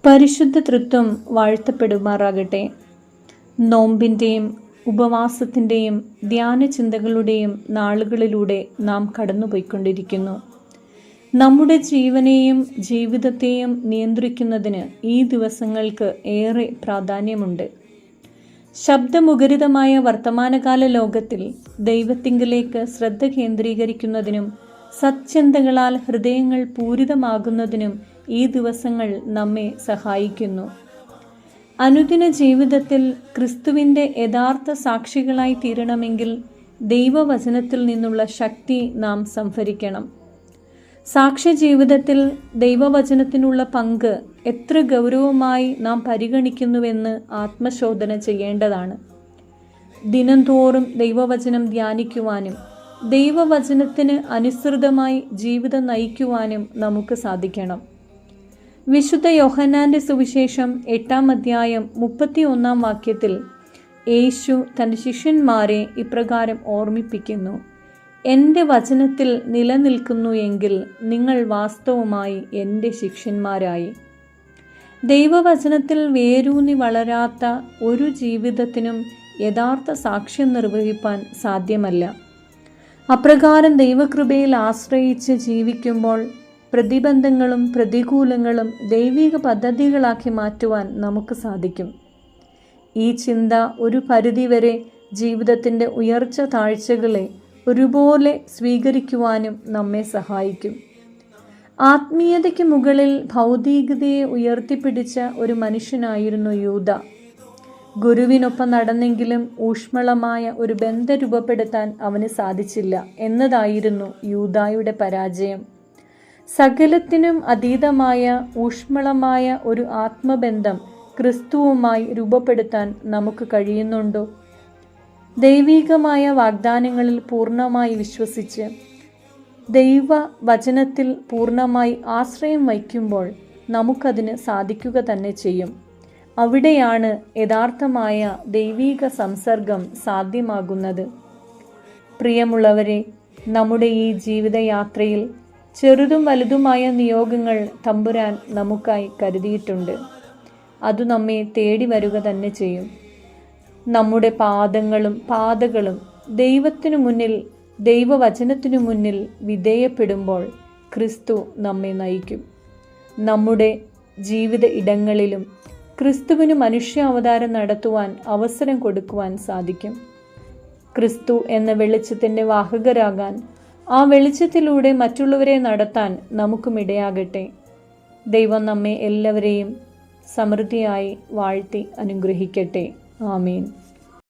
പരിശുദ്ധ തൃത്വം വാഴ്ത്തപ്പെടുമാറാകട്ടെ. നോമ്പിൻ്റെയും ഉപവാസത്തിൻ്റെയും ധ്യാനചിന്തകളുടെയും നാളുകളിലൂടെ നാം കടന്നുപോയിക്കൊണ്ടിരിക്കുന്നു. നമ്മുടെ ജീവനെയും ജീവിതത്തെയും നിയന്ത്രിക്കുന്നതിന് ഈ ദിവസങ്ങൾക്ക് ഏറെ പ്രാധാന്യമുണ്ട്. ശബ്ദമുഖരിതമായ വർത്തമാനകാല ലോകത്തിൽ ദൈവത്തിങ്കലേക്ക് ശ്രദ്ധ കേന്ദ്രീകരിക്കുന്നതിനും സത്ചിന്തകളാൽ ഹൃദയങ്ങൾ പൂരിതമാകുന്നതിനും ഈ ദിവസങ്ങൾ നമ്മെ സഹായിക്കുന്നു. അനുദിന ജീവിതത്തിൽ ക്രിസ്തുവിൻ്റെ യഥാർത്ഥ സാക്ഷികളായി തീരണമെങ്കിൽ ദൈവവചനത്തിൽ നിന്നുള്ള ശക്തി നാം സംഭരിക്കണം. സാക്ഷ്യ ജീവിതത്തിൽ ദൈവവചനത്തിനുള്ള പങ്ക് എത്ര ഗൗരവമായി നാം പരിഗണിക്കുന്നുവെന്ന് ആത്മശോധന ചെയ്യേണ്ടതാണ്. ദിനംതോറും ദൈവവചനം ധ്യാനിക്കുവാനും ദൈവവചനത്തിന് അനുസൃതമായി ജീവിതം നയിക്കുവാനും നമുക്ക് സാധിക്കണം. വിശുദ്ധ യോഹന്നാൻ്റെ സുവിശേഷം 8-ാം അധ്യായം 31-ാം വാക്യത്തിൽ യേശു തൻ്റെ ശിഷ്യന്മാരെ ഇപ്രകാരം ഓർമ്മിപ്പിക്കുന്നു: എൻ്റെ വചനത്തിൽ നിലനിൽക്കുന്നു എങ്കിൽ നിങ്ങൾ വാസ്തവമായി എൻ്റെ ശിഷ്യന്മാരായി. ദൈവവചനത്തിൽ വേരൂന്നി വളരാത്ത ഒരു ജീവിതത്തിനും യഥാർത്ഥ സാക്ഷ്യം നിർവഹിപ്പാൻ സാധ്യമല്ല. അപ്രകാരം ദൈവകൃപയിൽ ആശ്രയിച്ച് ജീവിക്കുമ്പോൾ പ്രതിബന്ധങ്ങളും പ്രതികൂലങ്ങളും ദൈവിക പദ്ധതികളാക്കി മാറ്റുവാൻ നമുക്ക് സാധിക്കും. ഈ ചിന്ത ഒരു പരിധിവരെ ജീവിതത്തിൻ്റെ ഉയർച്ച താഴ്ചകളെ ഒരുപോലെ സ്വീകരിക്കുവാനും നമ്മെ സഹായിക്കും. ആത്മീയതയ്ക്ക് മുകളിൽ ഭൗതികതയെ ഉയർത്തിപ്പിടിച്ച ഒരു മനുഷ്യനായിരുന്നു യൂദ. ഗുരുവിനൊപ്പം നടന്നെങ്കിലും ഊഷ്മളമായ ഒരു ബന്ധം രൂപപ്പെടുത്താൻ അവന് സാധിച്ചില്ല എന്നതായിരുന്നു യൂദായുടെ പരാജയം. സകലത്തിനും അതീതമായ ഊഷ്മളമായ ഒരു ആത്മബന്ധം ക്രിസ്തുവുമായി രൂപപ്പെടുത്താൻ നമുക്ക് കഴിയുന്നുണ്ടോ? ദൈവികമായ വാഗ്ദാനങ്ങളിൽ പൂർണ്ണമായി വിശ്വസിച്ച് ദൈവവചനത്തിൽ പൂർണ്ണമായി ആശ്രയം വയ്ക്കുമ്പോൾ നമുക്കതിന് സാധിക്കുക തന്നെ ചെയ്യും. അവിടെയാണ് യഥാർത്ഥമായ ദൈവിക സംസർഗം സാധ്യമാകുന്നത്. പ്രിയമുള്ളവരെ, നമ്മുടെ ഈ ജീവിതയാത്രയിൽ ചെറുതും വലുതുമായ നിയോഗങ്ങൾ തമ്പുരാൻ നമുക്കായി കരുതിയിട്ടുണ്ട്. അത് നമ്മെ തേടി വരിക തന്നെ ചെയ്യും. നമ്മുടെ പാതകളും ദൈവത്തിനു മുന്നിൽ, ദൈവവചനത്തിനു മുന്നിൽ വിധേയപ്പെടുമ്പോൾ ക്രിസ്തു നമ്മെ നയിക്കും. നമ്മുടെ ജീവിത ഇടങ്ങളിലും ക്രിസ്തുവിന് മനുഷ്യാവതാരം നടത്തുവാൻ അവസരം കൊടുക്കുവാൻ സാധിക്കും. ക്രിസ്തു എന്ന വെളിച്ചത്തിൻ്റെ വാഹകരാകാൻ, ആ വെളിച്ചത്തിലൂടെ മറ്റുള്ളവരെ നടത്താൻ നമുക്കും ഇടയാകട്ടെ. ദൈവം നമ്മെ എല്ലാവരെയും സമൃദ്ധിയായി വാഴ്ത്തി അനുഗ്രഹിക്കട്ടെ. ആമേൻ.